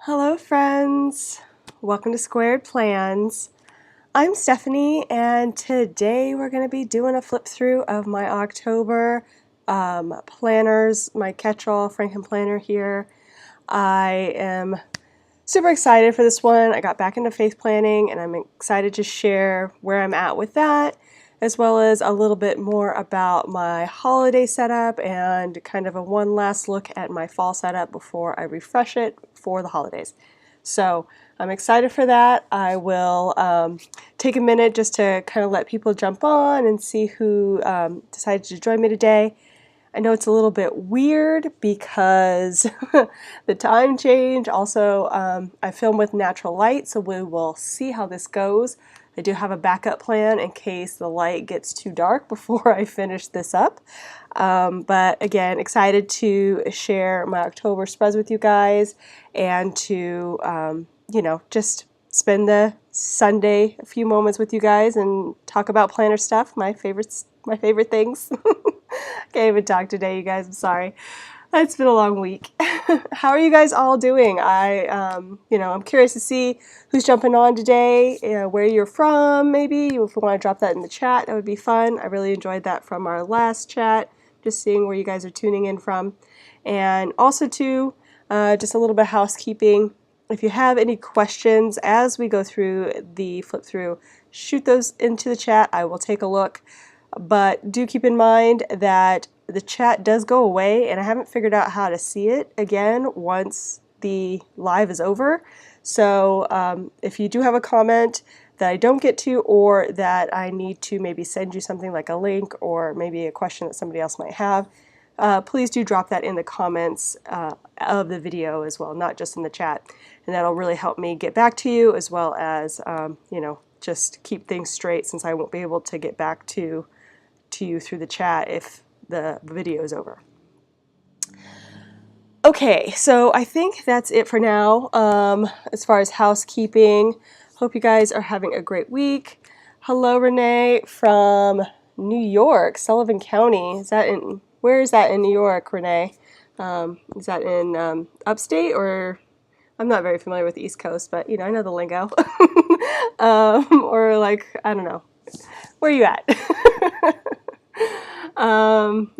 Hello friends! Welcome to Squared Plans. I'm Stephanie and today we're going to be doing a flip through of my October planners, my catch-all Franken planner here. I am super excited for this one. I got back into faith planning and I'm excited to share where I'm at with that, as well as a little bit more about my holiday setup and kind of a one last look at my fall setup before I refresh it for the holidays. So I'm excited for that. I will take a minute just to kind of let people jump on and see who decided to join me today. I know it's a little bit weird because the time change. Also, I film with natural light, so we will see how this goes. I do have a backup plan in case the light gets too dark before I finish this up. But again, excited to share my October spreads with you guys and to, just spend the Sunday a few moments with you guys and talk about planner stuff, my favorite things. Can't even talk today, you guys. I'm sorry. It's been a long week. How are you guys all doing? I'm curious to see who's jumping on today, where you're from, maybe. If you want to drop that in the chat, that would be fun. I really enjoyed that from our last chat, just seeing where you guys are tuning in from. And also, too, just a little bit of housekeeping. If you have any questions as we go through the flip through, shoot those into the chat. I will take a look. But do keep in mind that the chat does go away and I haven't figured out how to see it again once the live is over. So if you do have a comment that I don't get to, or that I need to maybe send you something like a link or maybe a question that somebody else might have, please do drop that in the comments of the video as well, not just in the chat. And that'll really help me get back to you, as well as just keep things straight, since I won't be able to get back to you through the chat if the video is over. Okay, so I think that's it for now as far as housekeeping. Hope you guys are having a great week. Hello, Renee from New York, Sullivan County. Where is that in New York, Renee? Is that in upstate, or I'm not very familiar with the East Coast, but I know the lingo. Or like, I don't know. Where are you at?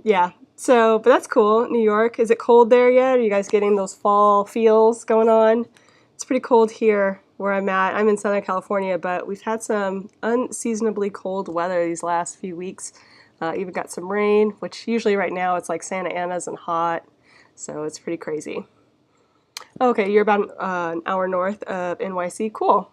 Yeah, but that's cool. New York, is it cold there yet? Are you guys getting those fall feels going on? It's pretty cold here where I'm at. I'm in Southern California, but we've had some unseasonably cold weather these last few weeks. Even got some rain, which usually right now it's like Santa Ana's and hot, so it's pretty crazy. Okay, you're about an hour north of NYC. Cool.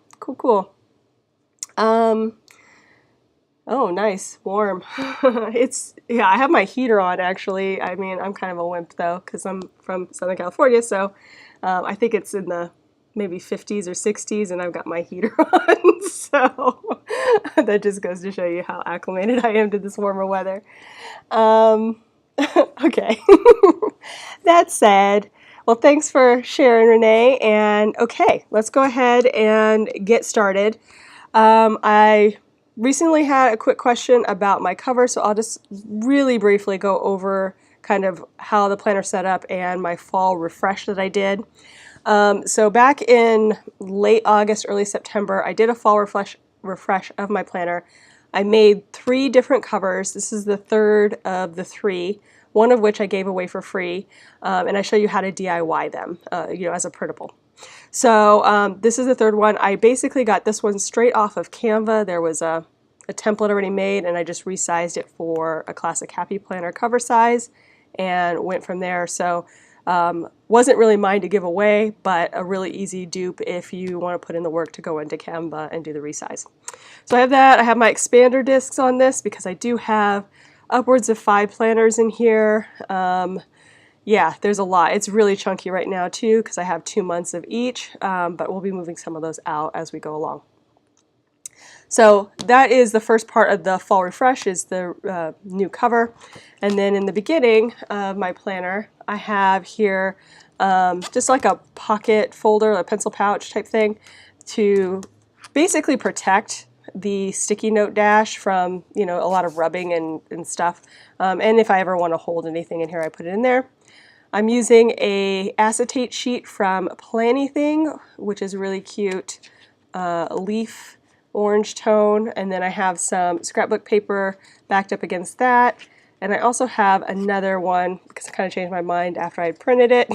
Oh, nice, warm. I have my heater on actually. I mean, I'm kind of a wimp though, because I'm from Southern California, so I think it's in the maybe 50s or 60s, and I've got my heater on, so that just goes to show you how acclimated I am to this warmer weather. Okay, that said, well, thanks for sharing, Renee, and okay, let's go ahead and get started. I recently had a quick question about my cover, so I'll just really briefly go over kind of how the planner set up and my fall refresh that I did. So back in late August, early September, I did a fall refresh of my planner. I made 3 different covers. This is the third of the 3, one of which I gave away for free, and I show you how to DIY them, as a printable. So this is the third one. I basically got this one straight off of Canva. There was a template already made, and I just resized it for a classic Happy Planner cover size and went from there. So wasn't really mine to give away, but a really easy dupe if you want to put in the work to go into Canva and do the resize. So I have that. I have my expander discs on this because I do have upwards of 5 planners in here. Yeah, there's a lot. It's really chunky right now too because I have 2 months of each, but we'll be moving some of those out as we go along. So that is the first part of the fall refresh, is the new cover. And then in the beginning of my planner, I have here just like a pocket folder, a pencil pouch type thing, to basically protect the sticky note dash from a lot of rubbing and stuff. And if I ever want to hold anything in here, I put it in there. I'm using a acetate sheet from Planything, which is really cute leaf orange tone, and then I have some scrapbook paper backed up against that, and I also have another one because I kind of changed my mind after I printed it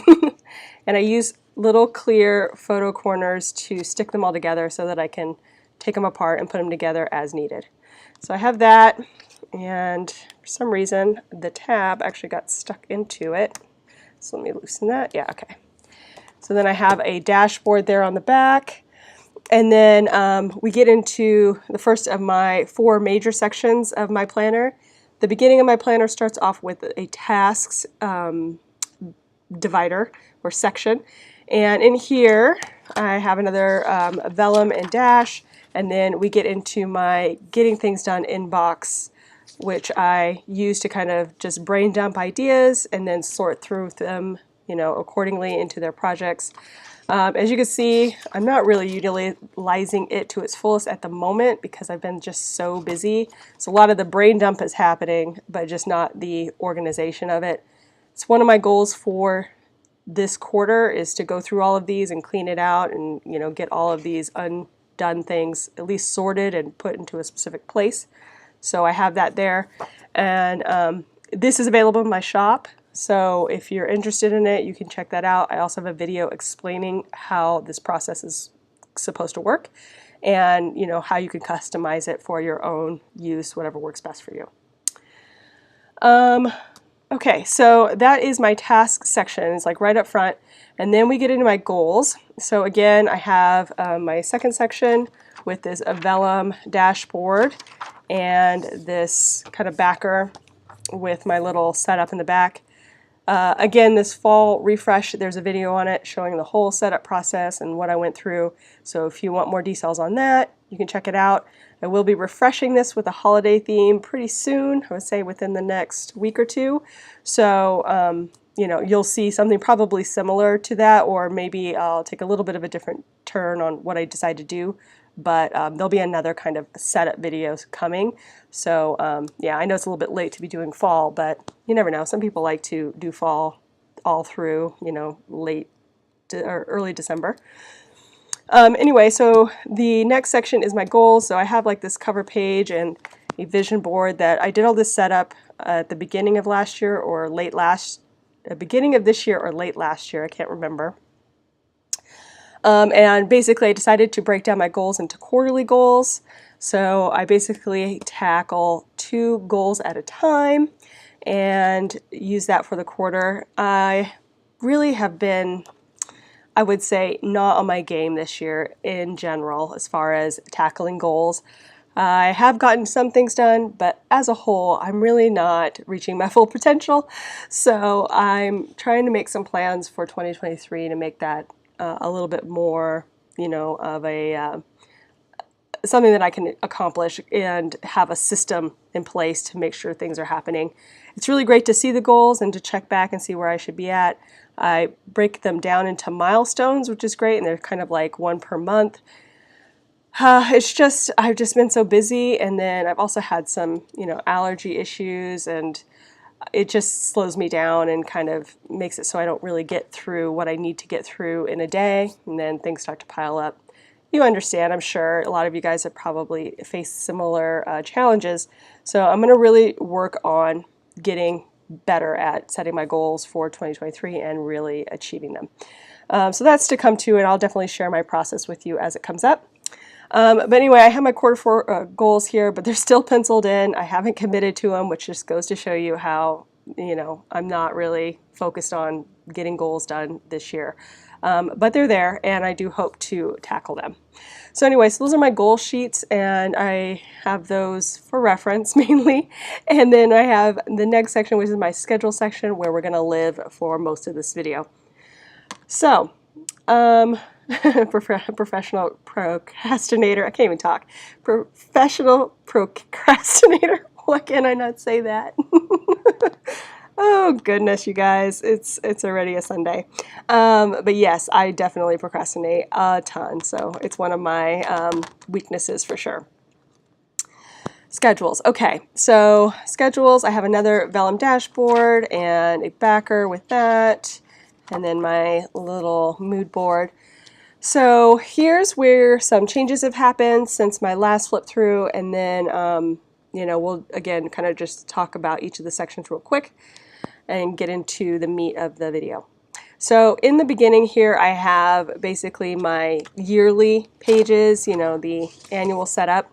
and I use little clear photo corners to stick them all together so that I can take them apart and put them together as needed. So I have that, and for some reason the tab actually got stuck into it, so let me loosen that. Yeah, okay. So then I have a dashboard there on the back. And then we get into the first of my 4 major sections of my planner. The beginning of my planner starts off with a tasks divider or section. And in here I have another vellum and dash. And then we get into my getting things done inbox, which I use to kind of just brain dump ideas and then sort through them, you know, accordingly into their projects. As you can see, I'm not really utilizing it to its fullest at the moment because I've been just so busy. So a lot of the brain dump is happening, but just not the organization of it. It's one of my goals for this quarter is to go through all of these and clean it out and, you know, get all of these undone things at least sorted and put into a specific place. So I have that there. And this is available in my shop. So if you're interested in it, you can check that out. I also have a video explaining how this process is supposed to work and, you know, how you can customize it for your own use, whatever works best for you. Okay, so that is my task section. It's like right up front. And then we get into my goals. So again, I have my second section with this vellum dashboard and this kind of backer with my little setup in the back. Again, this fall refresh, there's a video on it showing the whole setup process and what I went through. So if you want more details on that, you can check it out. I will be refreshing this with a holiday theme pretty soon, I would say within the next week or two. So, you know, you'll see something probably similar to that, or maybe I'll take a little bit of a different turn on what I decide to do. But there'll be another kind of setup videos coming. So yeah, I know it's a little bit late to be doing fall, but you never know. Some people like to do fall all through, you know, or early December. Anyway, so the next section is my goals. So I have like this cover page and a vision board that I did all this setup at the beginning of last year or beginning of this year or late last year. I can't remember. And basically I decided to break down my goals into quarterly goals. So I basically tackle 2 goals at a time and use that for the quarter. I really have been, I would say, not on my game this year in general as far as tackling goals. I have gotten some things done, but as a whole, I'm really not reaching my full potential. So I'm trying to make some plans for 2023 to make that a little bit more, you know, of a something that I can accomplish and have a system in place to make sure things are happening. It's really great to see the goals and to check back and see where I should be at. I break them down into milestones, which is great, and they're kind of like 1 per month. It's just, I've just been so busy, and then I've also had some, you know, allergy issues, and it just slows me down and kind of makes it so I don't really get through what I need to get through in a day, and then things start to pile up. You understand, I'm sure a lot of you guys have probably faced similar challenges, so I'm going to really work on getting better at setting my goals for 2023 and really achieving them. So that's to come to, and I'll definitely share my process with you as it comes up. But anyway, I have my quarter 4 goals here, but they're still penciled in. I haven't committed to them, which just goes to show you how, you know, I'm not really focused on getting goals done this year. But they're there, and I do hope to tackle them. So anyway, so those are my goal sheets, and I have those for reference mainly. And then I have the next section, which is my schedule section, where we're going to live for most of this video. So, professional procrastinator. I can't even talk. Professional procrastinator. Why can't I not say that? Oh goodness, you guys, it's already a Sunday. But yes, I definitely procrastinate a ton, so it's one of my weaknesses for sure. Schedules. Okay, so schedules, I have another vellum dashboard and a backer with that, and then my little mood board. So here's where some changes have happened since my last flip through, and then we'll again kind of just talk about each of the sections real quick and get into the meat of the video. So in the beginning here, I have basically my yearly pages, the annual setup.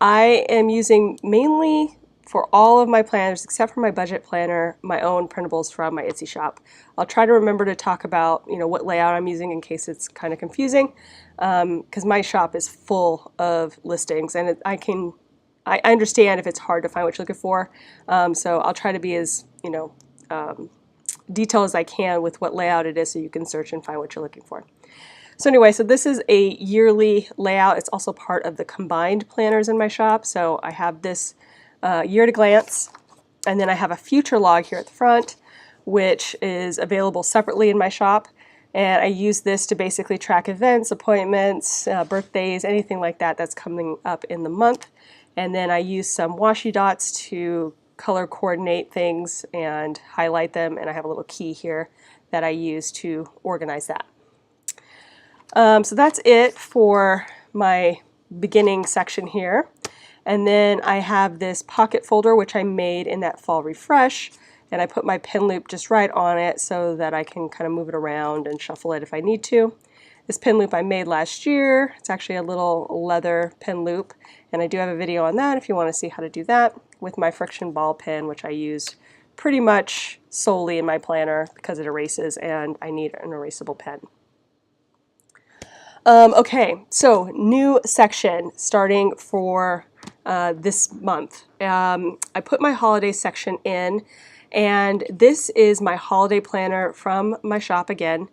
I am using mainly for all of my planners, except for my budget planner, my own printables from my Etsy shop. I'll try to remember to talk about what layout I'm using in case it's kind of confusing, because my shop is full of listings, and I understand if it's hard to find what you're looking for. So I'll try to be as detailed as I can with what layout it is, so you can search and find what you're looking for. So anyway, so this is a yearly layout. It's also part of the combined planners in my shop. So I have this year at a glance, and then I have a future log here at the front, which is available separately in my shop. And I use this to basically track events, appointments, birthdays, anything like that that's coming up in the month. And then I use some washi dots to color coordinate things and highlight them. And I have a little key here that I use to organize that. So that's it for my beginning section here. And then I have this pocket folder, which I made in that fall refresh, and I put my pin loop just right on it so that I can kind of move it around and shuffle it if I need to. This pin loop I made last year. It's actually a little leather pin loop, and I do have a video on that if you want to see how to do that with my friction ball pen, which I use pretty much solely in my planner because it erases and I need an erasable pen. Okay, so new section starting for this month. I put my holiday section in, and this is my holiday planner from my shop again.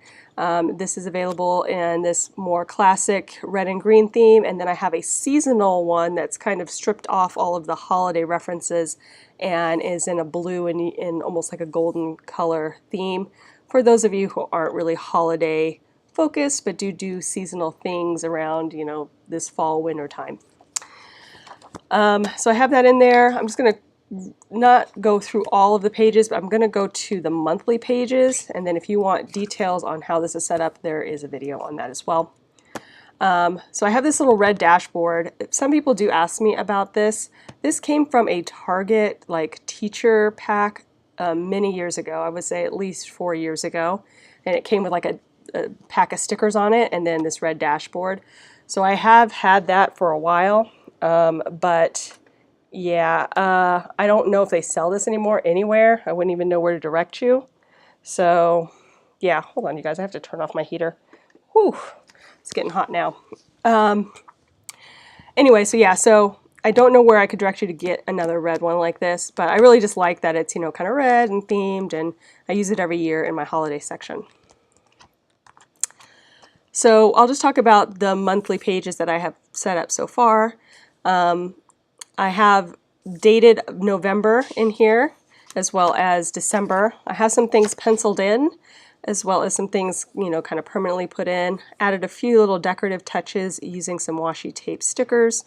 This is available in this more classic red and green theme, and then I have a seasonal one that's kind of stripped off all of the holiday references and is in a blue and in almost like a golden color theme for those of you who aren't really holiday focused but do seasonal things around this fall winter time. So I have that in there. I'm just going to not go through all of the pages, but I'm going to go to the monthly pages, and then if you want details on how this is set up, there is a video on that as well. So I have this little red dashboard. Some people do ask me about this. This came from a Target teacher pack many years ago. I would say at least 4 years ago, and it came with a pack of stickers on it and then this red dashboard. So I have had that for a while, but yeah, I don't know if they sell this anymore anywhere. I wouldn't even know where to direct you. So yeah, hold on you guys, I have to turn off my heater. Whew, it's getting hot now. Anyway, so yeah, so I don't know where I could direct you to get another red one like this, but I really just like that it's kind of red and themed, and I use it every year in my holiday section. So I'll just talk about the monthly pages that I have set up so far. I have dated November in here as well as December. I have some things penciled in as well as some things kind of permanently put in. Added a few little decorative touches using some washi tape stickers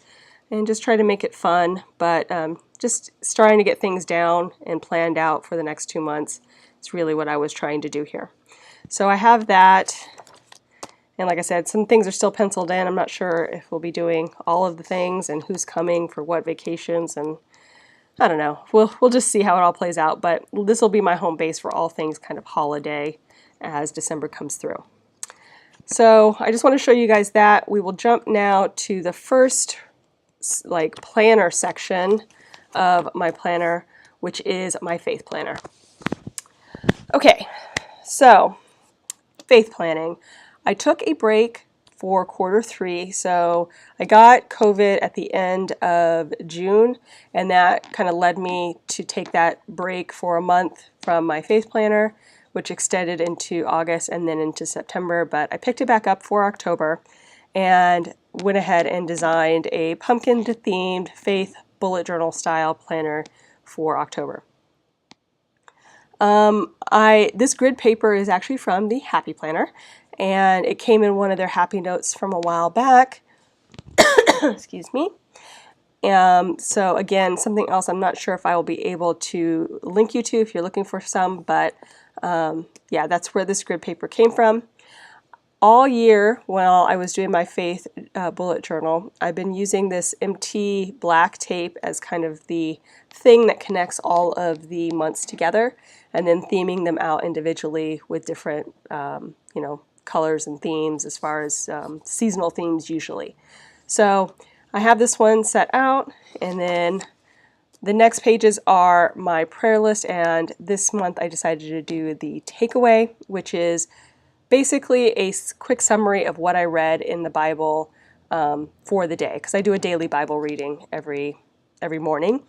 and just try to make it fun, but just starting to get things down and planned out for the next 2 months is really what I was trying to do here. So I have that. And like I said, some things are still penciled in. I'm not sure if we'll be doing all of the things and who's coming for what vacations, and I don't know. We'll just see how it all plays out, but this will be my home base for all things kind of holiday as December comes through. So I just want to show you guys that. We will jump now to the first planner section of my planner, which is my faith planner. Okay, so faith planning. I took a break for Q3, so I got COVID at the end of June, and that kind of led me to take that break for a month from my faith planner, which extended into August and then into September, but I picked it back up for October and went ahead and designed a pumpkin-themed faith bullet journal style planner for October. This grid paper is actually from the Happy Planner, and it came in one of their Happy Notes from a while back. Excuse me. So again, something else I'm not sure if I will be able to link you to if you're looking for some, but yeah, that's where this grid paper came from. All year while I was doing my faith bullet journal, I've been using this MT black tape as kind of the thing that connects all of the months together, and then theming them out individually with different you know, colors and themes as far as seasonal themes usually. So I have this one set out, and then the next pages are my prayer list, and this month I decided to do the takeaway, which is basically a quick summary of what I read in the Bible for the day, because I do a daily Bible reading every morning.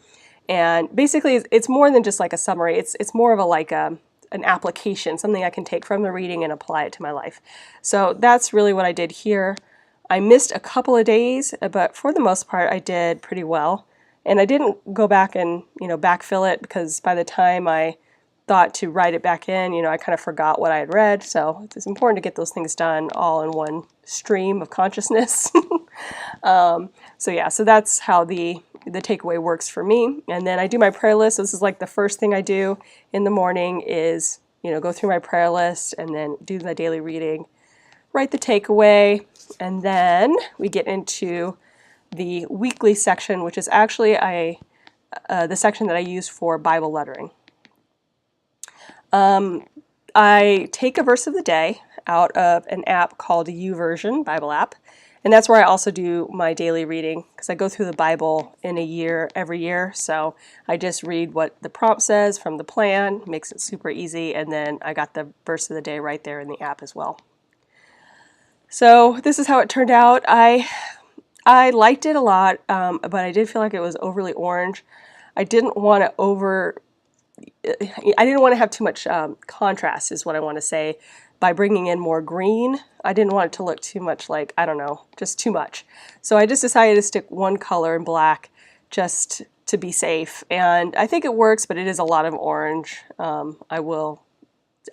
And basically it's more than just like a summary. It's more of a an application, something I can take from the reading and apply it to my life. So that's really what I did here. I missed a couple of days, but for the most part I did pretty well. And I didn't go back and, you know, backfill it, because by the time I thought to write it back in, you know, I kind of forgot what I had read. So it's important to get those things done all in one stream of consciousness. So yeah, so that's how the takeaway works for me. And then I do my prayer list. So this is like the first thing I do in the morning is, you know, go through my prayer list and then do the daily reading, write the takeaway, and then we get into the weekly section, which is actually the section that I use for Bible lettering. I take a verse of the day out of an app called YouVersion Bible app, and that's where I also do my daily reading, because I go through the Bible in a year every year. So I just read what the prompt says from the plan, makes it super easy, and then I got the verse of the day right there in the app as well. So this is how it turned out. I liked it a lot, but I did feel like it was overly orange. I didn't want to have too much contrast, is what I want to say, by bringing in more green. I didn't want it to look too much like, I don't know, just too much. So I just decided to stick one color in black just to be safe. And I think it works, but it is a lot of orange.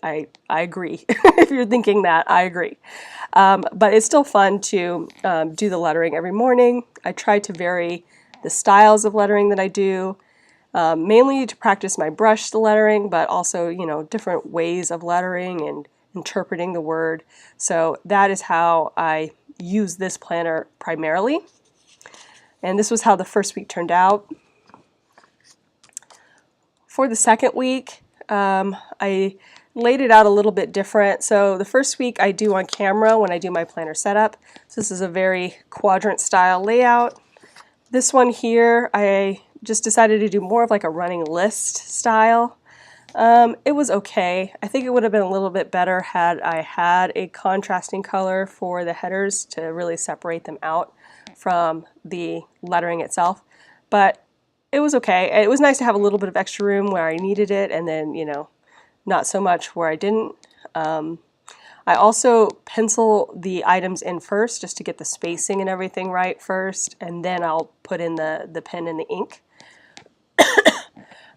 I agree. If you're thinking that, I agree. But it's still fun to do the lettering every morning. I try to vary the styles of lettering that I do. Mainly to practice my brush lettering, but also, you know, different ways of lettering and interpreting the word. So that is how I use this planner primarily. And this was how the first week turned out. For the second week, I laid it out a little bit different. So the first week I do on camera when I do my planner setup. So this is a very quadrant style layout. This one here, I just decided to do more of like a running list style. It was okay. I think it would have been a little bit better had I had a contrasting color for the headers to really separate them out from the lettering itself. But it was okay. It was nice to have a little bit of extra room where I needed it, and then, you know, not so much where I didn't. I also pencil the items in first just to get the spacing and everything right first, and then I'll put in the pen and the ink.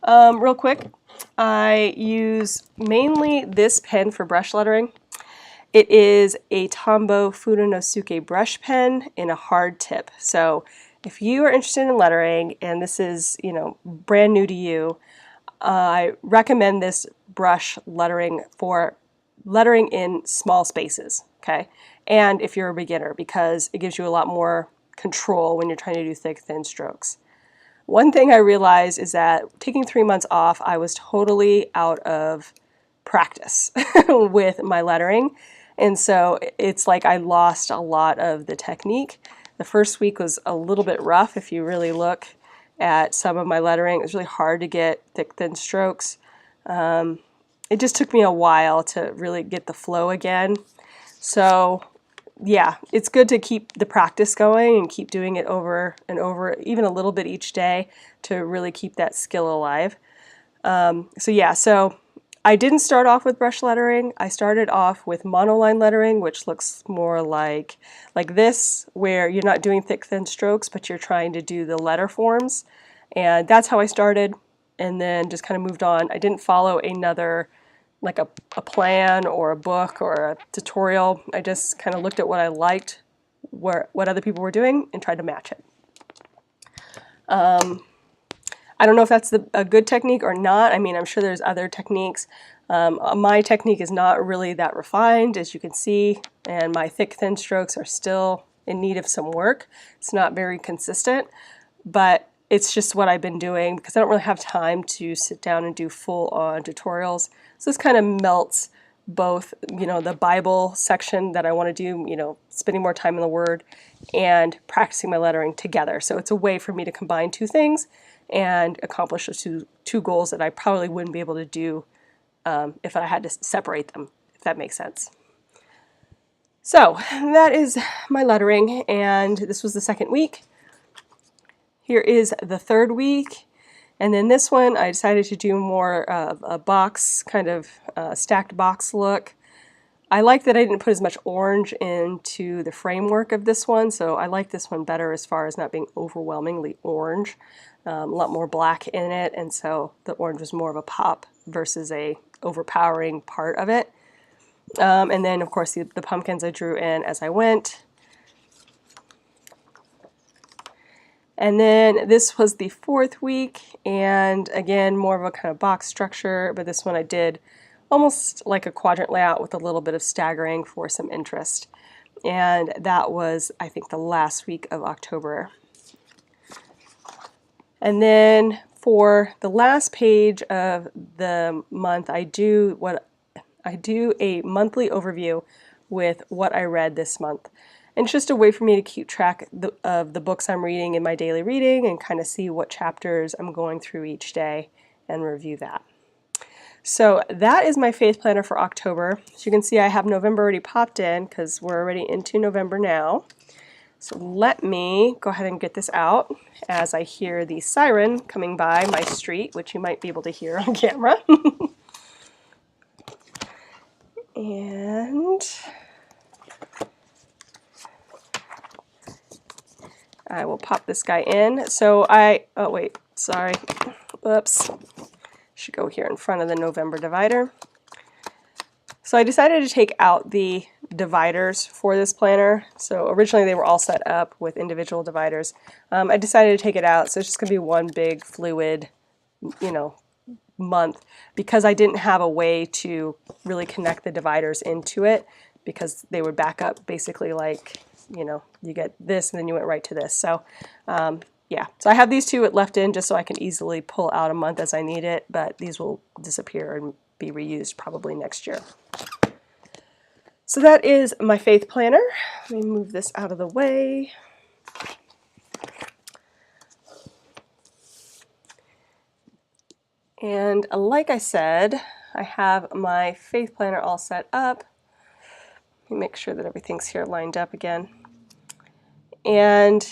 Real quick, I use mainly this pen for brush lettering. It is a Tombow Fudonosuke brush pen in a hard tip. So if you are interested in lettering and this is, you know, brand new to you, I recommend this brush lettering for lettering in small spaces, okay? And if you're a beginner, because it gives you a lot more control when you're trying to do thick, thin strokes. One thing I realized is that taking 3 months off, I was totally out of practice with my lettering. And so it's like I lost a lot of the technique. The first week was a little bit rough. If you really look at some of my lettering, it was really hard to get thick, thin strokes. It just took me a while to really get the flow again. So yeah, it's good to keep the practice going and keep doing it over and over, even a little bit each day, to really keep that skill alive. So yeah, so I didn't start off with brush lettering. I started off with monoline lettering, which looks more like this, where you're not doing thick, thin strokes, but you're trying to do the letter forms. And that's how I started, and then just kind of moved on. I didn't follow another, like a plan or a book or a tutorial. I just kind of looked at what I liked, what other people were doing, and tried to match it. I don't know if that's a good technique or not. I mean, I'm sure there's other techniques. My technique is not really that refined, as you can see, and my thick, thin strokes are still in need of some work. It's not very consistent, but it's just what I've been doing because I don't really have time to sit down and do full-on tutorials. So this kind of melts both, the Bible section that I want to do, spending more time in the Word, and practicing my lettering together. So it's a way for me to combine two things and accomplish those two goals that I probably wouldn't be able to do if I had to separate them, if that makes sense. So that is my lettering, and this was the second week. Here is the third week, and then this one I decided to do more of a box, kind of stacked box look. I like that I didn't put as much orange into the framework of this one, so I like this one better as far as not being overwhelmingly orange. A lot more black in it, and so the orange was more of a pop versus a overpowering part of it. And then, of course, the pumpkins I drew in as I went. And then this was the fourth week, and again, more of a kind of box structure, but this one I did almost like a quadrant layout with a little bit of staggering for some interest. And that was, I think, the last week of October. And then for the last page of the month, I do a monthly overview with what I read this month. And it's just a way for me to keep track of the books I'm reading in my daily reading and kind of see what chapters I'm going through each day and review that. So that is my faith planner for October. As you can see, I have November already popped in because we're already into November now. So let me go ahead and get this out as I hear the siren coming by my street, which you might be able to hear on camera. And I will pop this guy in. So oh wait, sorry, whoops. Should go here in front of the November divider. So I decided to take out the dividers for this planner. So originally they were all set up with individual dividers. I decided to take it out, so it's just going to be one big fluid, month, because I didn't have a way to really connect the dividers into it, because they would back up basically like, you get this and then you went right to this. So yeah, so I have these two left in just so I can easily pull out a month as I need it, but these will disappear and be reused probably next year. So that is my faith planner. Let me move this out of the way. And like I said, I have my faith planner all set up. Let me make sure that everything's here lined up again. And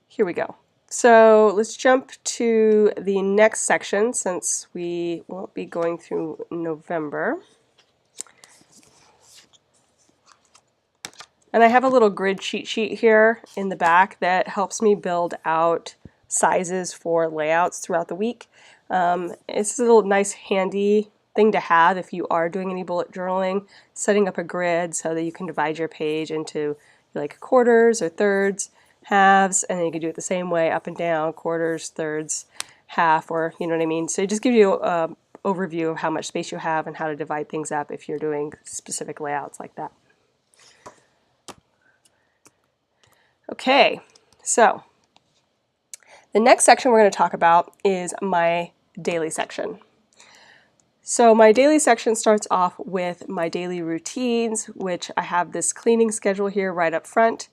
here we go. So let's jump to the next section since we won't be going through November. And I have a little grid cheat sheet here in the back that helps me build out sizes for layouts throughout the week. It's a little nice handy thing to have if you are doing any bullet journaling, setting up a grid so that you can divide your page into like quarters or thirds, halves, and then you can do it the same way up and down, quarters, thirds, half, or you know what I mean. So it just gives you an overview of how much space you have and how to divide things up if you're doing specific layouts like that. Okay, so the next section we're going to talk about is my daily section. So my daily section starts off with my daily routines, which I have this cleaning schedule here right up front.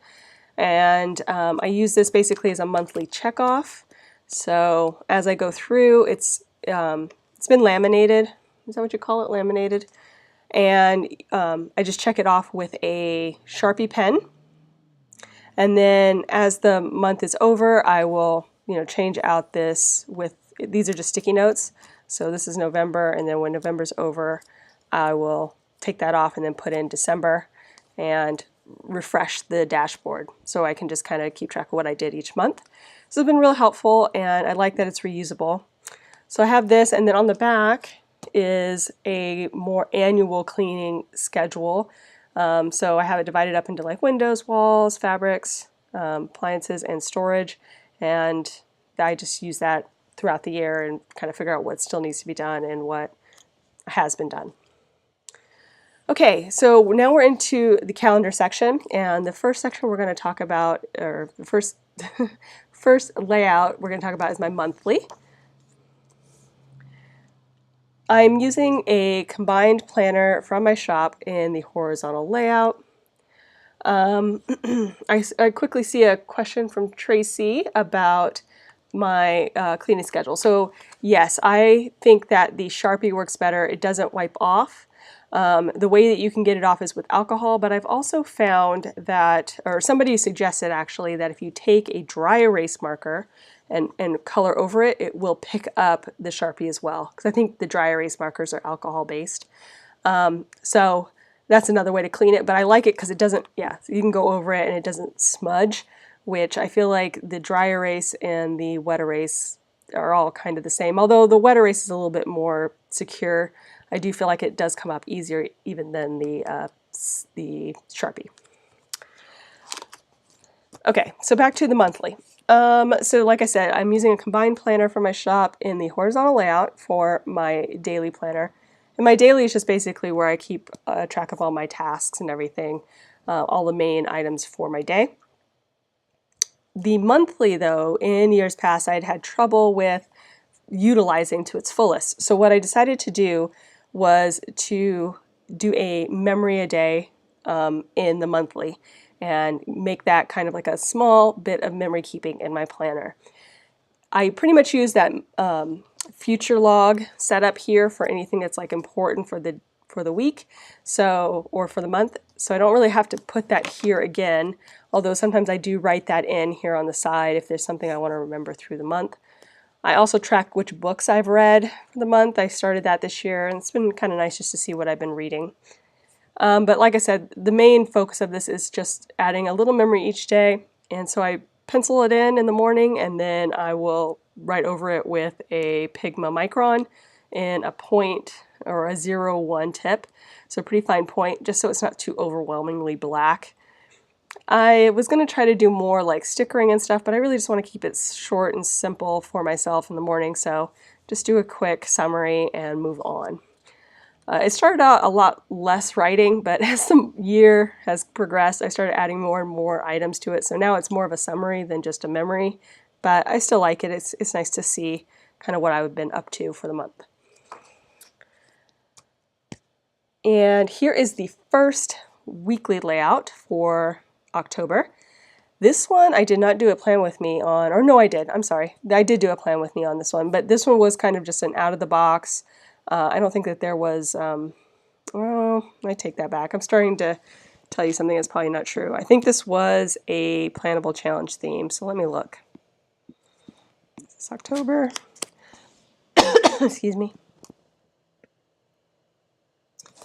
And I use this basically as a monthly check-off. So as I go through, it's been laminated. Is that what you call it? Laminated. And I just check it off with a Sharpie pen. And then as the month is over, I will change out this with, these are just sticky notes. So this is November, and then when November's over, I will take that off and then put in December and refresh the dashboard so I can just kind of keep track of what I did each month. So it's been really helpful, and I like that it's reusable. So I have this, and then on the back is a more annual cleaning schedule. So I have it divided up into like windows, walls, fabrics, appliances and storage, and I just use that throughout the year and kind of figure out what still needs to be done and what has been done. Okay, so now we're into the calendar section, and the first section we're going to talk about, or the first first layout we're going to talk about is my monthly. I'm using a combined planner from my shop in the horizontal layout. I quickly see a question from Tracy about my cleaning schedule. So yes, I think that the Sharpie works better. It doesn't wipe off. The way that you can get it off is with alcohol, but I've also found that, or somebody suggested actually, that if you take a dry erase marker and color over it, it will pick up the Sharpie as well. Because I think the dry erase markers are alcohol based. So that's another way to clean it, but I like it because it doesn't, yeah, you can go over it and it doesn't smudge, which I feel like the dry erase and the wet erase are all kind of the same. Although the wet erase is a little bit more secure, I do feel like it does come up easier even than the Sharpie. Okay, so back to the monthly. So like I said, I'm using a combined planner for my shop in the horizontal layout for my daily planner. And my daily is just basically where I keep track of all my tasks and everything, all the main items for my day. The monthly, though, in years past, I'd had trouble with utilizing to its fullest. So what I decided to do was to do a memory a day in the monthly and make that kind of like a small bit of memory keeping in my planner. I pretty much use that future log setup here for anything that's like important for the week, so, or for the month. So I don't really have to put that here again, although sometimes I do write that in here on the side if there's something I want to remember through the month. I also track which books I've read for the month. I started that this year, and it's been kind of nice just to see what I've been reading. But like I said, the main focus of this is just adding a little memory each day, and so I pencil it in the morning, and then I will write over it with a Pigma Micron in a point or a 0-1 tip, so a pretty fine point, just so it's not too overwhelmingly black. I was going to try to do more like stickering and stuff, but I really just want to keep it short and simple for myself in the morning, so just do a quick summary and move on. It started out a lot less writing, but as the year has progressed, I started adding more and more items to it, so now it's more of a summary than just a memory, but I still like it. It's nice to see kind of what I've been up to for the month. And here is the first weekly layout for October. This one I did not do a plan with me on, or no I did, I'm sorry. I did do a plan with me on this one, but this one was kind of just an out of the box. I don't think that there was, well, I take that back. I'm starting to tell you something that's probably not true. I think this was a plannable challenge theme, so let me look. Is this October? Excuse me.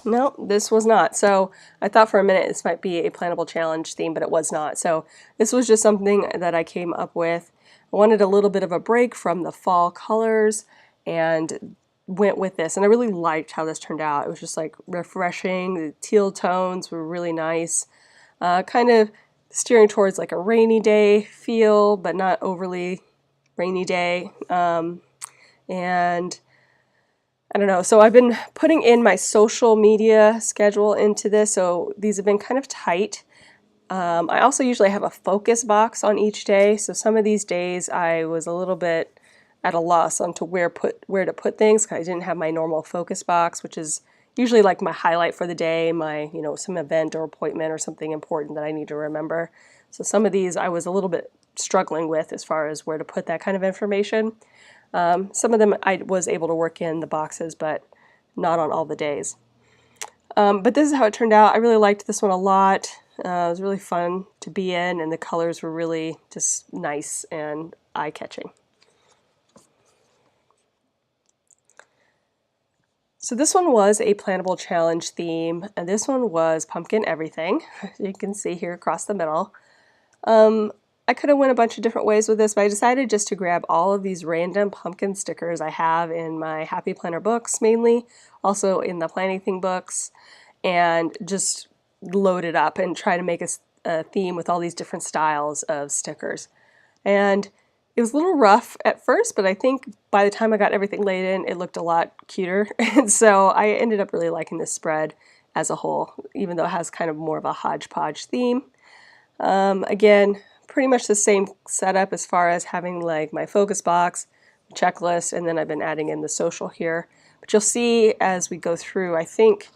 No, this was not. So I thought for a minute this might be a plannable challenge theme, but it was not. So this was just something that I came up with. I wanted a little bit of a break from the fall colors and went with this. And I really liked how this turned out. It was just like refreshing. The teal tones were really nice. Kind of steering towards like a rainy day feel, but not overly rainy day. And I don't know, so I've been putting in my social media schedule into this, so these have been kind of tight. I also usually have a focus box on each day, so some of these days I was a little bit at a loss on to where to put things, because I didn't have my normal focus box, which is usually like my highlight for the day, my, you know, some event or appointment or something important that I need to remember. So some of these I was a little bit struggling with as far as where to put that kind of information. Some of them I was able to work in the boxes, but not on all the days. But this is how it turned out. I really liked this one a lot. It was really fun to be in, and the colors were really just nice and eye-catching. So this one was a plannable challenge theme, and this one was pumpkin everything. You can see here across the middle. I could have went a bunch of different ways with this, but I decided just to grab all of these random pumpkin stickers I have in my Happy Planner books mainly, also in the Planning Thing books, and just load it up and try to make a theme with all these different styles of stickers. And it was a little rough at first, but I think by the time I got everything laid in, it looked a lot cuter. And so I ended up really liking this spread as a whole, even though it has kind of more of a hodgepodge theme. Again, pretty much the same setup as far as having like my focus box, checklist, and then I've been adding in the social here. But you'll see as we go through, I think,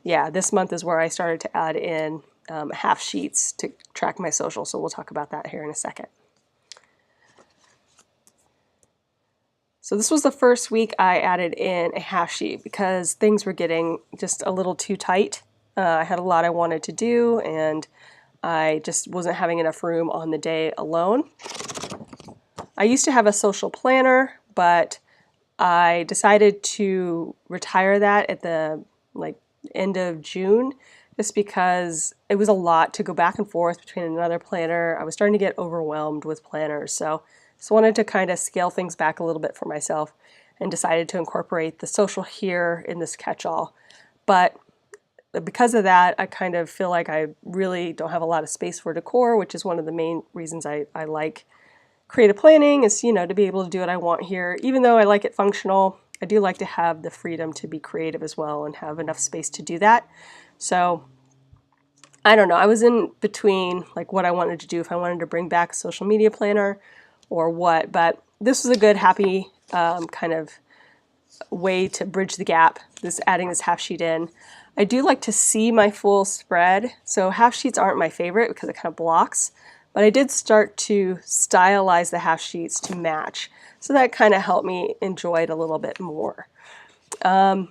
yeah, this month is where I started to add in half sheets to track my social, so we'll talk about that here in a second. So this was the first week I added in a half sheet because things were getting just a little too tight. I had a lot I wanted to do, and I just wasn't having enough room on the day alone. I used to have a social planner, but I decided to retire that at the end of June, just because it was a lot to go back and forth between another planner. I was starting to get overwhelmed with planners, so wanted to kind of scale things back a little bit for myself and decided to incorporate the social here in this catch-all. But because of that, I kind of feel like I really don't have a lot of space for decor, which is one of the main reasons I like creative planning, is, you know, to be able to do what I want here. Even though I like it functional, I do like to have the freedom to be creative as well and have enough space to do that. So I don't know, I was in between like what I wanted to do, if I wanted to bring back a social media planner or what, but this was a good, happy kind of way to bridge the gap, adding this half sheet in. I do like to see my full spread, so half sheets aren't my favorite because it kind of blocks, but I did start to stylize the half sheets to match, so that kind of helped me enjoy it a little bit more. But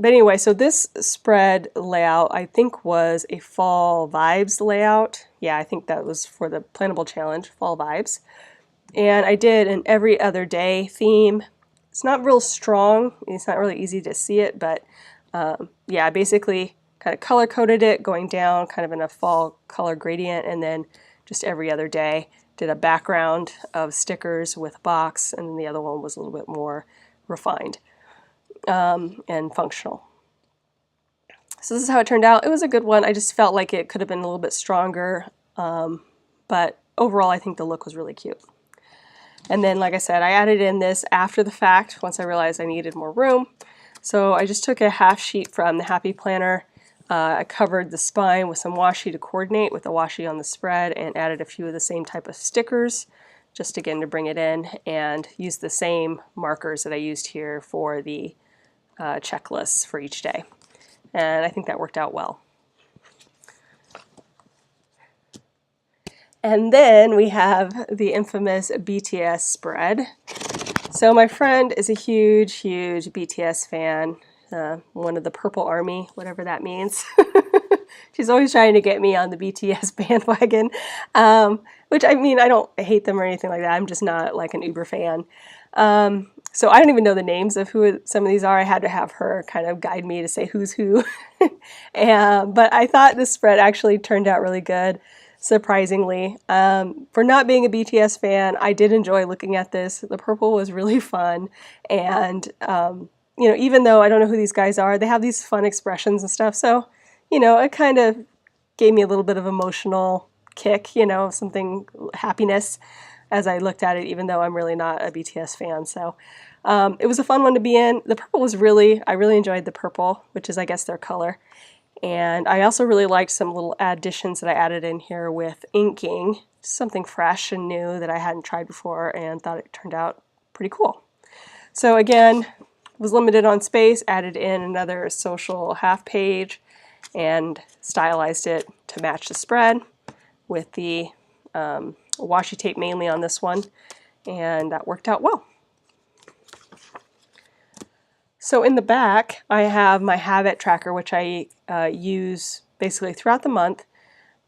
anyway, so this spread layout I think was a fall vibes layout. Yeah, I think that was for the Plannable Challenge, fall vibes. And I did an every other day theme. It's not real strong, it's not really easy to see it, but yeah, I basically kind of color coded it going down kind of in a fall color gradient, and then just every other day did a background of stickers with a box, and then the other one was a little bit more refined and functional. So this is how it turned out. It was a good one. I just felt like it could have been a little bit stronger, but overall I think the look was really cute. And then, like I said, I added in this after the fact once I realized I needed more room. So I just took a half sheet from the Happy Planner. I covered the spine with some washi to coordinate with the washi on the spread, and added a few of the same type of stickers, just again to bring it in, and used the same markers that I used here for the checklists for each day. And I think that worked out well. And then we have the infamous BTS spread. So my friend is a huge, huge BTS fan, one of the Purple Army, whatever that means. She's always trying to get me on the BTS bandwagon, which, I mean, I don't hate them or anything like that. I'm just not like an uber fan. So I don't even know the names of who some of these are. I had to have her kind of guide me to say who's who. But I thought this spread actually turned out really good, surprisingly. For not being a BTS fan, I did enjoy looking at this. The purple was really fun, and you know, even though I don't know who these guys are, they have these fun expressions and stuff, so, you know, it kind of gave me a little bit of emotional kick, you know, something, happiness, as I looked at it, even though I'm really not a BTS fan. So it was a fun one to be in. The purple was I really enjoyed the purple, which is, I guess, their color. And I also really liked some little additions that I added in here with inking, something fresh and new that I hadn't tried before, and thought it turned out pretty cool. So again, was limited on space, added in another social half page, and stylized it to match the spread with the washi tape mainly on this one, and that worked out well. So in the back, I have my habit tracker, which I use basically throughout the month.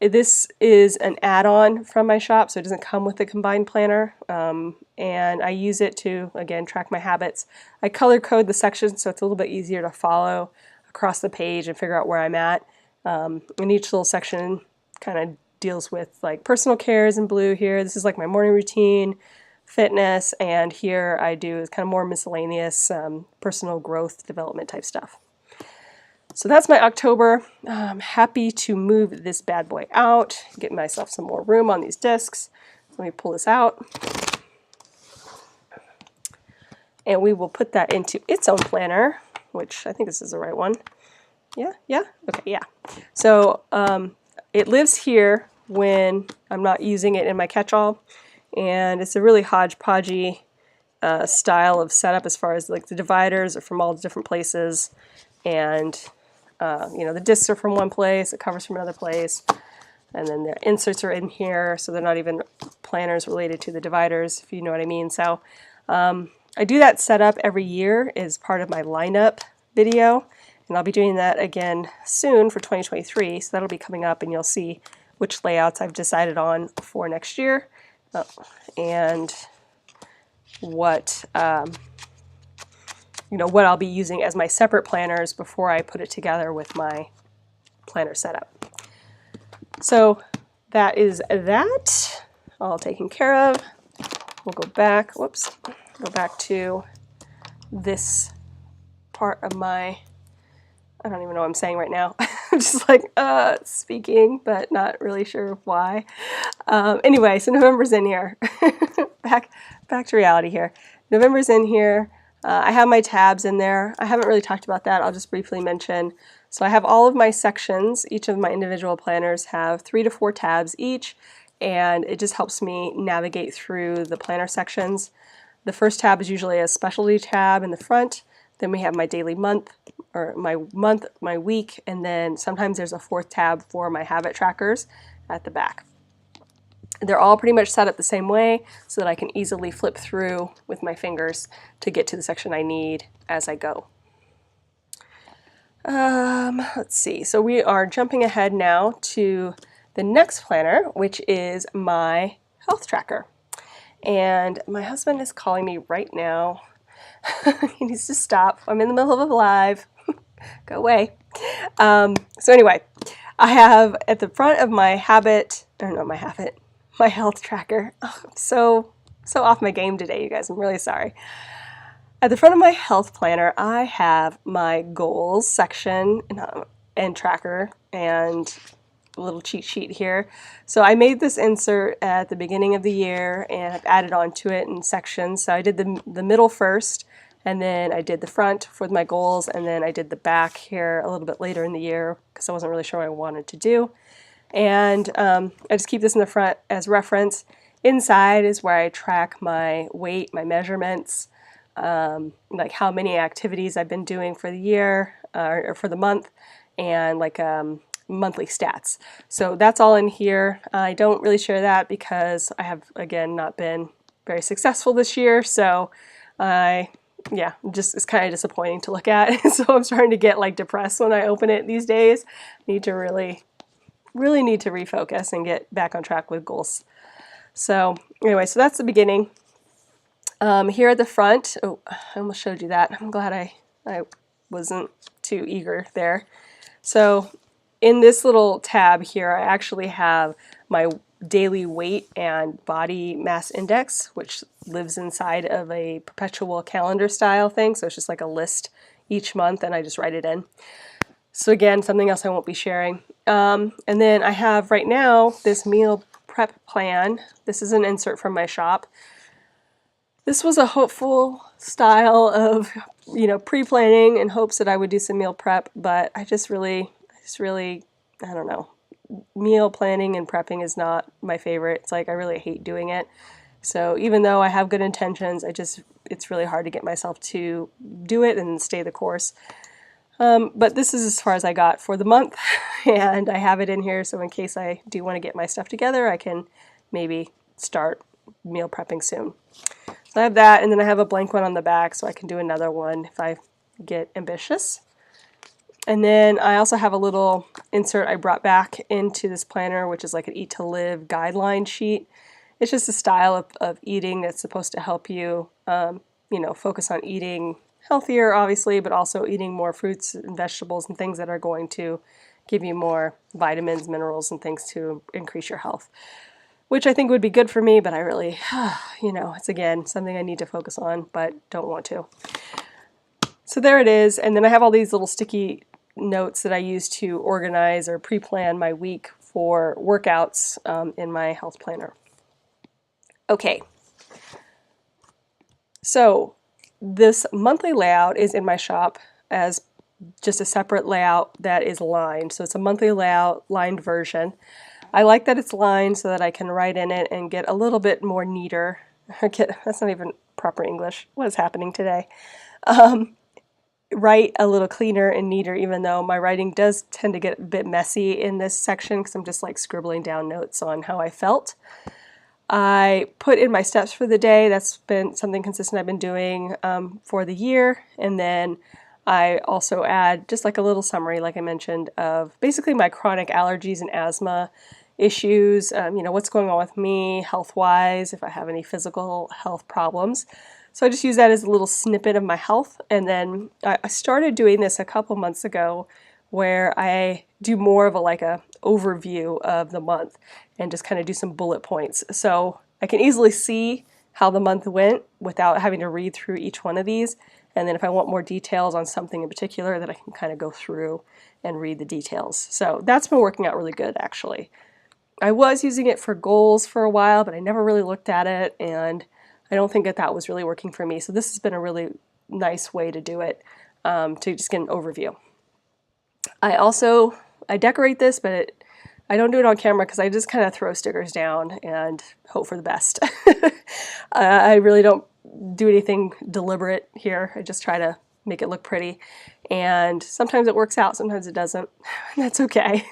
This is an add-on from my shop, so it doesn't come with the combined planner, and I use it to, again, track my habits. I color code the sections so it's a little bit easier to follow across the page and figure out where I'm at. And each little section kind of deals with like personal care is in blue here. This is like my morning routine, fitness, and here I do is kind of more miscellaneous personal growth development type stuff. So that's my October. I'm happy to move this bad boy out, get myself some more room on these discs. Let me pull this out. And we will put that into its own planner, which I think this is the right one. Yeah, okay, yeah. So it lives here when I'm not using it in my catch-all, and it's a really hodgepodgey style of setup as far as like the dividers are from all different places, and you know, the discs are from one place, the covers from another place, and then the inserts are in here, so they're not even planners related to the dividers, if you know what I mean. So I do that setup every year as part of my lineup video, and I'll be doing that again soon for 2023, so that'll be coming up, and you'll see which layouts I've decided on for next year, and what you know, what I'll be using as my separate planners before I put it together with my planner setup. So that is that all taken care of. We'll go back, whoops, go back to this part of my, I don't even know what I'm saying right now. I'm just like speaking, but not really sure why. Anyway, so November's in here. back to reality here. November's in here. I have my tabs in there. I haven't really talked about that. I'll just briefly mention. So I have all of my sections. Each of my individual planners have 3 to 4 tabs each, and it just helps me navigate through the planner sections. The first tab is usually a specialty tab in the front. Then we have my daily month, or my week, and then sometimes there's a 4th tab for my habit trackers at the back. They're all pretty much set up the same way so that I can easily flip through with my fingers to get to the section I need as I go. Let's see, so we are jumping ahead now to the next planner, which is my health tracker. And my husband is calling me right now. He needs to stop. I'm in the middle of a live. Go away. So anyway, I have at the front of my my health tracker. Oh, I'm so off my game today, you guys. I'm really sorry. At the front of my health planner, I have my goals section and tracker and a little cheat sheet here. So I made this insert at the beginning of the year and I've added on to it in sections. So I did the middle first, and then I did the front for my goals, and then I did the back here a little bit later in the year because I wasn't really sure what I wanted to do. And I just keep this in the front as reference. Inside is where I track my weight, my measurements, like how many activities I've been doing for the year or for the month, and like monthly stats. So that's all in here. I don't really share that because I have, again, not been very successful this year. So yeah, it's kind of disappointing to look at. So I'm starting to get like depressed when I open it these days. Need to really need to refocus and get back on track with goals. So anyway, so that's the beginning. Here at the front, oh, I almost showed you that. I'm glad I wasn't too eager there. So in this little tab here, I actually have my daily weight and body mass index, which lives inside of a perpetual calendar style thing. So it's just like a list each month, and I just write it in. So again, something else I won't be sharing. And then I have right now this meal prep plan. This is an insert from my shop. This was a hopeful style of, you know, pre-planning in hopes that I would do some meal prep, but I just really, I don't know. Meal planning and prepping is not my favorite. It's like I really hate doing it. So even though I have good intentions, it's really hard to get myself to do it and stay the course. But this is as far as I got for the month, and I have it in here so in case I do want to get my stuff together, I can maybe start meal prepping soon. So I have that, and then I have a blank one on the back so I can do another one if I get ambitious. And then I also have a little insert I brought back into this planner, which is like an Eat to Live guideline sheet. It's just a style of eating that's supposed to help you, you know, focus on eating healthier, obviously, but also eating more fruits and vegetables and things that are going to give you more vitamins, minerals, and things to increase your health, which I think would be good for me, but I really, you know, it's again something I need to focus on, but don't want to. So there it is, and then I have all these little sticky notes that I use to organize or pre-plan my week for workouts in my health planner. Okay, so this monthly layout is in my shop as just a separate layout that is lined. So it's a monthly layout, lined version. I like that it's lined so that I can write in it and get a little bit more neater. That's not even proper English. What is happening today? Write a little cleaner and neater, even though my writing does tend to get a bit messy in this section because I'm just like scribbling down notes on how I felt. I put in my steps for the day. That's been something consistent I've been doing for the year. And then I also add just like a little summary, like I mentioned, of basically my chronic allergies and asthma issues, you know, what's going on with me health-wise, if I have any physical health problems. So I just use that as a little snippet of my health. And then I started doing this a couple months ago where I do more of a overview of the month and just kind of do some bullet points. So I can easily see how the month went without having to read through each one of these. And then if I want more details on something in particular, then I can kind of go through and read the details. So that's been working out really good, actually. I was using it for goals for a while, but I never really looked at it, and I don't think that was really working for me. So this has been a really nice way to do it, to just get an overview. I decorate this, but I don't do it on camera because I just kind of throw stickers down and hope for the best. I really don't do anything deliberate here. I just try to make it look pretty. And sometimes it works out, sometimes it doesn't. That's okay.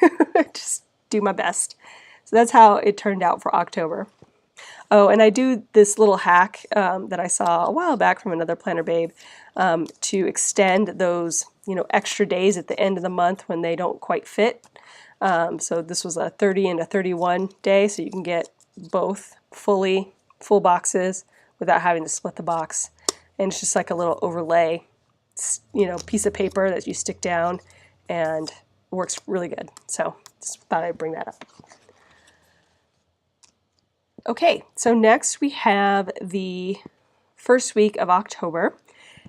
Just do my best. So that's how it turned out for October. Oh, and I do this little hack that I saw a while back from another planner babe to extend those, extra days at the end of the month when they don't quite fit. So this was a 30 and a 31 day, so you can get both full boxes without having to split the box. And it's just like a little overlay, piece of paper that you stick down, and it works really good. So just thought I'd bring that up. Okay, so next we have the first week of October,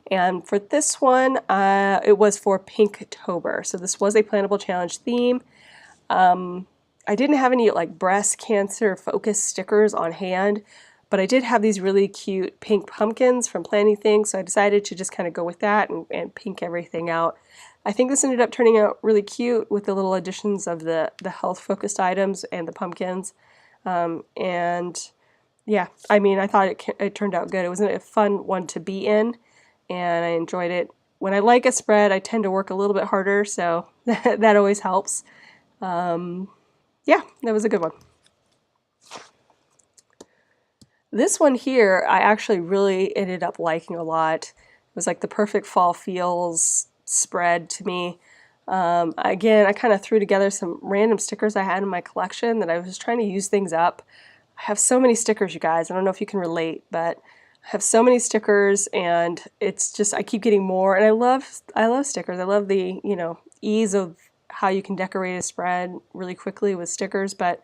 and for this one, it was for Pinktober. So this was a Plannable Challenge theme. I didn't have any breast cancer focus stickers on hand, but I did have these really cute pink pumpkins from Planning Things, so I decided to just kind of go with that and pink everything out. I think this ended up turning out really cute with the little additions of the health-focused items and the pumpkins. And yeah, I mean, I thought it turned out good. It was a fun one to be in, and I enjoyed it. When I like a spread, I tend to work a little bit harder, so that always helps. Yeah, that was a good one. This one here, I actually really ended up liking a lot. It was like the perfect fall feels spread to me. Again, I kind of threw together some random stickers I had in my collection that I was trying to use things up. I have so many stickers, you guys. I don't know if you can relate, but I have so many stickers, and it's just, I keep getting more, and I love stickers. I love the, ease of how you can decorate a spread really quickly with stickers, but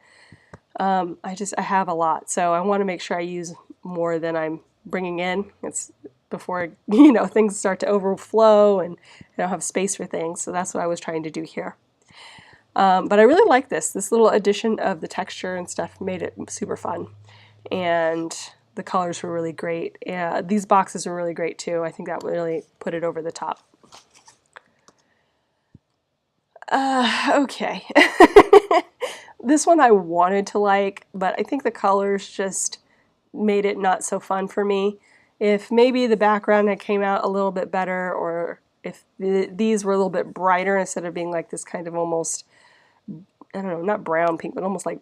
I have a lot, so I want to make sure I use more than I'm bringing in. It's before, things start to overflow and I don't have space for things, so that's what I was trying to do here. But I really like this little addition of the texture and stuff made it super fun, and the colors were really great. These boxes were really great too. I think that really put it over the top. Okay. This one I wanted to like, but I think the colors just made it not so fun for me. If maybe the background had came out a little bit better, or if these were a little bit brighter instead of being like this kind of almost, I don't know, not brown pink, but almost like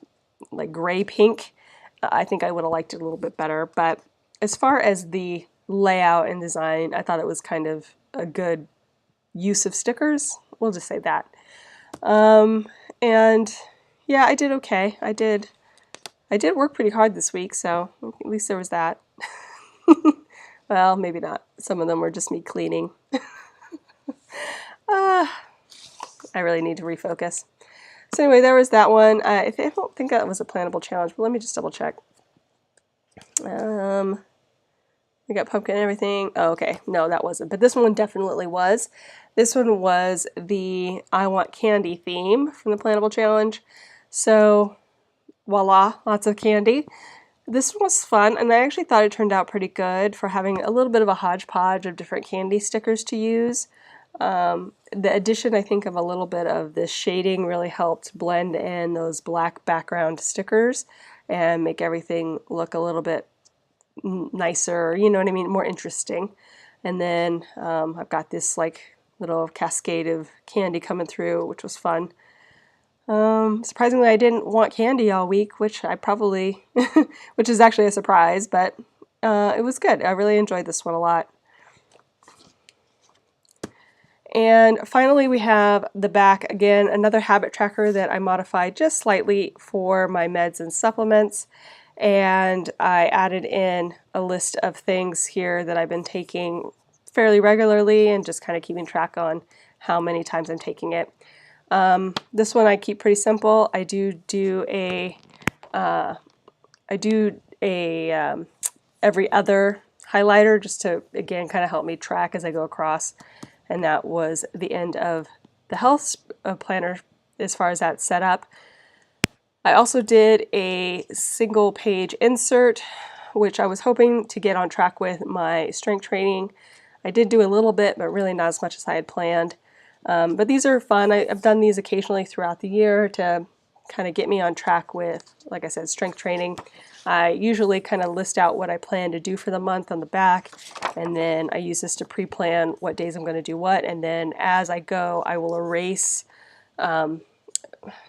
gray pink, I think I would have liked it a little bit better. But as far as the layout and design, I thought it was kind of a good use of stickers. We'll just say that. And yeah, I did okay. I did work pretty hard this week, so at least there was that. Well, maybe not. Some of them were just me cleaning. I really need to refocus. So anyway, there was that one. I don't think that was a plannable challenge, but let me just double check. Yeah, We got pumpkin and everything. Oh, okay, no, that wasn't. But this one definitely was. This one was the I Want Candy theme from the Plantable Challenge. So, voila, lots of candy. This one was fun, and I actually thought it turned out pretty good for having a little bit of a hodgepodge of different candy stickers to use. The addition, I think, of a little bit of this shading really helped blend in those black background stickers and make everything look a little bit nicer, you know what I mean, more interesting. And then I've got this like little cascade of candy coming through, which was fun. Surprisingly, I didn't want candy all week, which I probably, which is actually a surprise, but it was good. I really enjoyed this one a lot. And finally, we have the back, again, another habit tracker that I modified just slightly for my meds and supplements. And I added in a list of things here that I've been taking fairly regularly and just kind of keeping track on how many times I'm taking it. This one I keep pretty simple. I do a every other highlighter just to, again, kind of help me track as I go across. And that was the end of the health planner as far as that's set up. I also did a single page insert, which I was hoping to get on track with my strength training. I did do a little bit, but really not as much as I had planned. But these are fun. I've done these occasionally throughout the year to kind of get me on track with, like I said, strength training. I usually kind of list out what I plan to do for the month on the back, and then I use this to pre-plan what days I'm going to do what, and then as I go, I will erase, not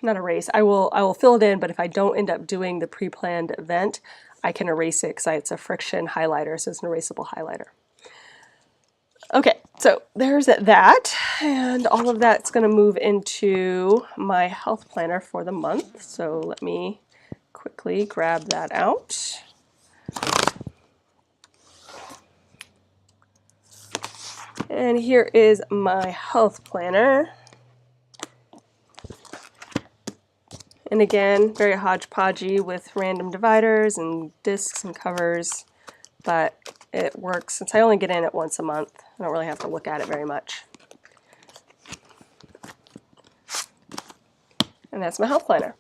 erase, I will fill it in, but if I don't end up doing the pre-planned event, I can erase it because it's a friction highlighter, so it's an erasable highlighter. Okay, so there's that, and all of that's going to move into my health planner for the month. So let me quickly grab that out. And here is my health planner. And again, very hodgepodgey with random dividers and discs and covers, but it works. Since I only get in it once a month, I don't really have to look at it very much. And that's my health planner.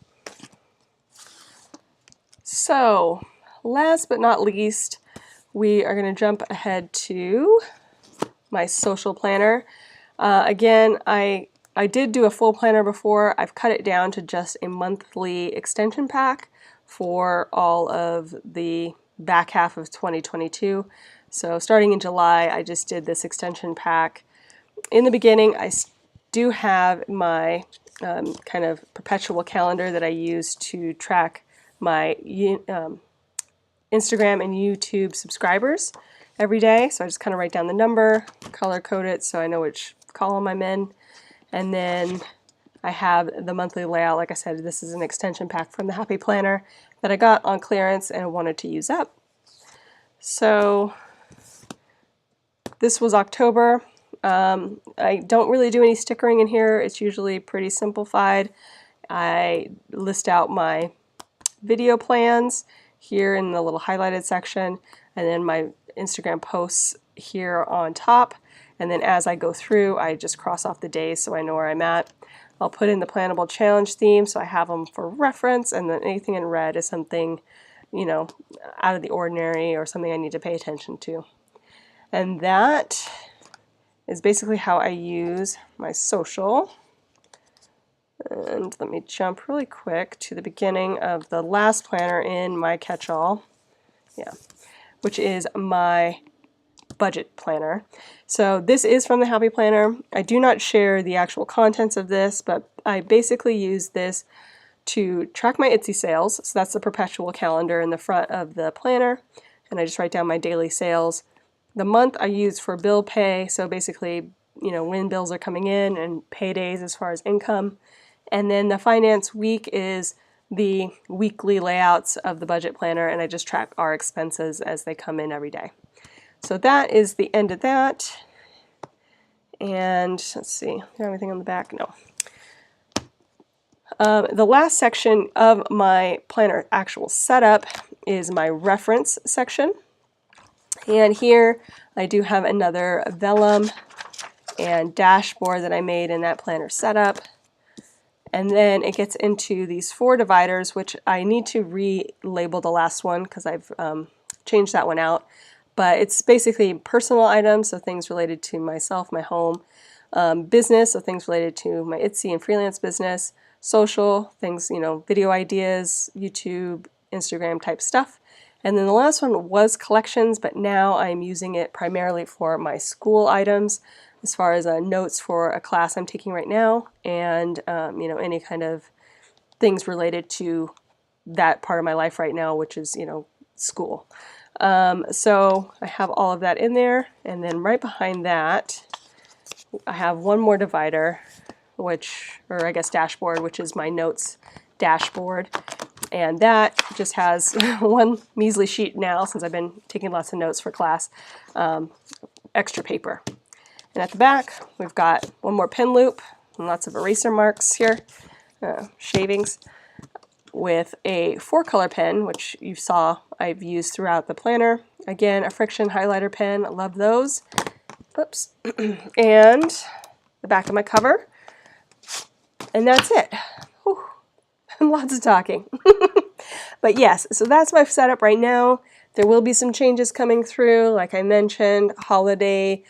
So, last but not least, we are going to jump ahead to my social planner. Again, I did do a full planner before. I've cut it down to just a monthly extension pack for all of the back half of 2022. So starting in July, I just did this extension pack. In the beginning, I do have my kind of perpetual calendar that I use to track my Instagram and YouTube subscribers every day. So I just kind of write down the number, color code it so I know which column I'm in. And then I have the monthly layout. Like I said, this is an extension pack from the Happy Planner that I got on clearance and wanted to use up. So this was October. I don't really do any stickering in here. It's usually pretty simplified. I list out my video plans here in the little highlighted section, and then my Instagram posts here on top. And then as I go through, I just cross off the days so I know where I'm at. I'll put in the Plantable Challenge theme so I have them for reference, and then anything in red is something, you know, out of the ordinary or something I need to pay attention to. And that is basically how I use my social. And let me jump really quick to the beginning of the last planner in my catch-all, which is my budget planner. So this is from the Happy Planner. I do not share the actual contents of this, but I basically use this to track my Etsy sales. So that's the perpetual calendar in the front of the planner, and I just write down my daily sales. The month I use for bill pay, so basically, you know, when bills are coming in and paydays as far as income. And then the finance week is the weekly layouts of the budget planner, and I just track our expenses as they come in every day. So that is the end of that. And let's see, do I have anything on the back? No. The last section of my planner actual setup is my reference section. And here I do have another vellum and dashboard that I made in that planner setup. And then it gets into these 4 dividers, which I need to relabel the last one because I've changed that one out. But it's basically personal items, so things related to myself, my home, business, so things related to my Etsy and freelance business, social, things, you know, video ideas, YouTube, Instagram type stuff. And then the last one was collections, but now I'm using it primarily for my school items, as far as notes for a class I'm taking right now, and you know, any kind of things related to that part of my life right now, which is, you know, school. So I have all of that in there, and then right behind that I have one more divider, which, or I guess dashboard, which is my notes dashboard. And that just has one measly sheet now, since I've been taking lots of notes for class, extra paper. And at the back, we've got one more pen loop and lots of eraser marks here, shavings, with a 4-color pen, which you saw I've used throughout the planner. Again, a friction highlighter pen, I love those. Oops. And the back of my cover. And that's it. Whew. Lots of talking. But yes, so that's my setup right now. There will be some changes coming through. Like I mentioned, holiday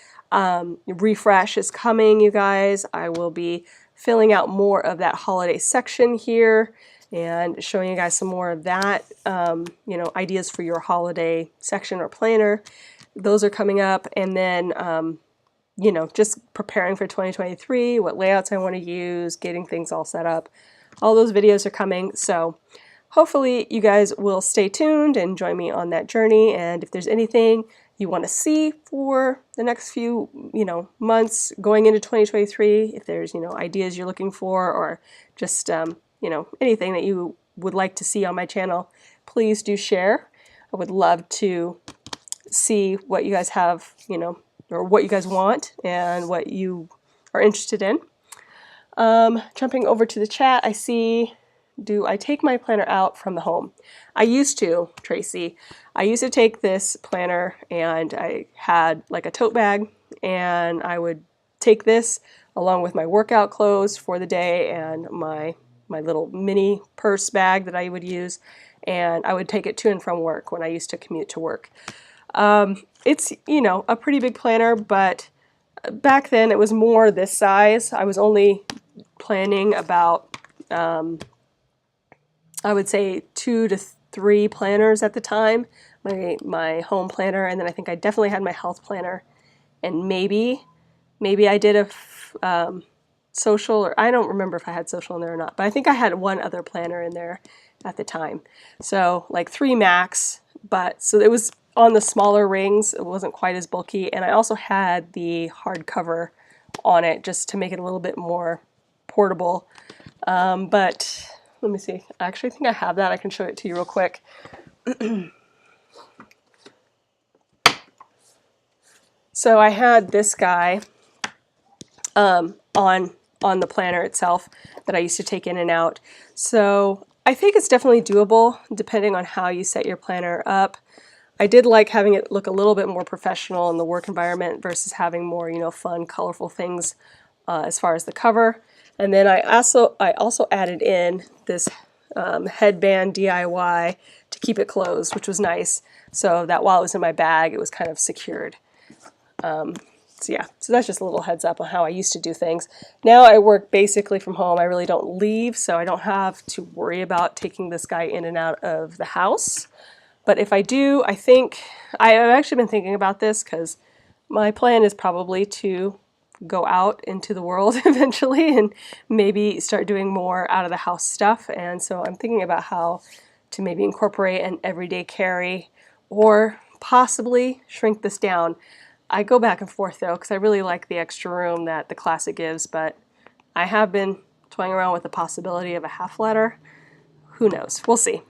refresh is coming, you guys. I will be filling out more of that holiday section here and showing you guys some more of that, you know, ideas for your holiday section or planner. Those are coming up. And then, you know, just preparing for 2023, what layouts I want to use, getting things all set up. All those videos are coming. So hopefully you guys will stay tuned and join me on that journey. And if there's anything you want to see for the next few, you know, months going into 2023, if there's, you know, ideas you're looking for, or just, you know, anything that you would like to see on my channel, please do share. I would love to see what you guys have, you know, or what you guys want and what you are interested in. Jumping over to the chat, I see, do I take my planner out from the home? I used to, Tracy. I used to take this planner and I had like a tote bag, and I would take this along with my workout clothes for the day and my little mini purse bag that I would use, and I would take it to and from work when I used to commute to work. It's, you know, a pretty big planner, but back then it was more this size. I was only planning about, I would say 2 to 3 planners at the time. My home planner, and then I think I definitely had my health planner, and maybe I did a social, or I don't remember if I had social in there or not, but I think I had one other planner in there at the time. So like 3 max, but so it was on the smaller rings. It wasn't quite as bulky, and I also had the hardcover on it just to make it a little bit more portable. But let me see. I actually think I have that. I can show it to you real quick. So I had this guy on the planner itself that I used to take in and out. So I think it's definitely doable depending on how you set your planner up. I did like having it look a little bit more professional in the work environment versus having more, you know, fun, colorful things as far as the cover. And then I also added in this headband DIY to keep it closed, which was nice, so that while it was in my bag, it was kind of secured. So yeah, so that's just a little heads up on how I used to do things. Now I work basically from home. I really don't leave, so I don't have to worry about taking this guy in and out of the house. But if I do, I think, I've actually been thinking about this because my plan is probably to go out into the world eventually and maybe start doing more out of the house stuff. And so I'm thinking about how to maybe incorporate an everyday carry or possibly shrink this down. I go back and forth though because I really like the extra room that the Classic gives, but I have been toying around with the possibility of a half letter. Who knows? We'll see.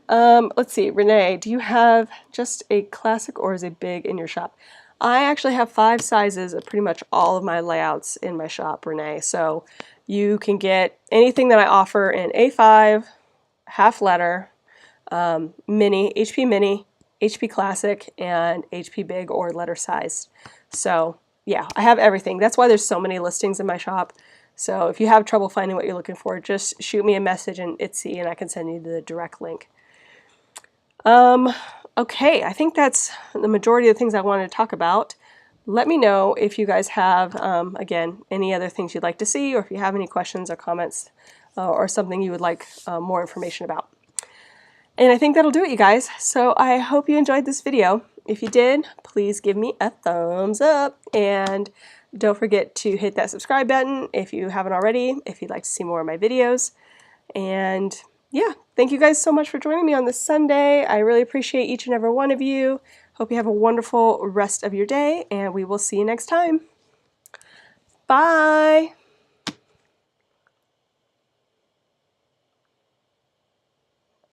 Let's see, Renee, do you have just a Classic or is it big in your shop? I actually have 5 sizes of pretty much all of my layouts in my shop, Renee. So you can get anything that I offer in A5, half letter, mini, HP mini, HP Classic, and HP Big or letter size. So yeah, I have everything. That's why there's so many listings in my shop. So if you have trouble finding what you're looking for, just shoot me a message in Etsy and I can send you the direct link. Okay, I think that's the majority of the things I wanted to talk about. Let me know if you guys have, again, any other things you'd like to see, or if you have any questions or comments or something you would like more information about. And I think that'll do it, you guys. So I hope you enjoyed this video. If you did, please give me a thumbs up, and don't forget to hit that subscribe button if you haven't already, if you'd like to see more of my videos. And yeah, thank you guys so much for joining me on this Sunday. I really appreciate each and every one of you. Hope you have a wonderful rest of your day, and we will see you next time. Bye!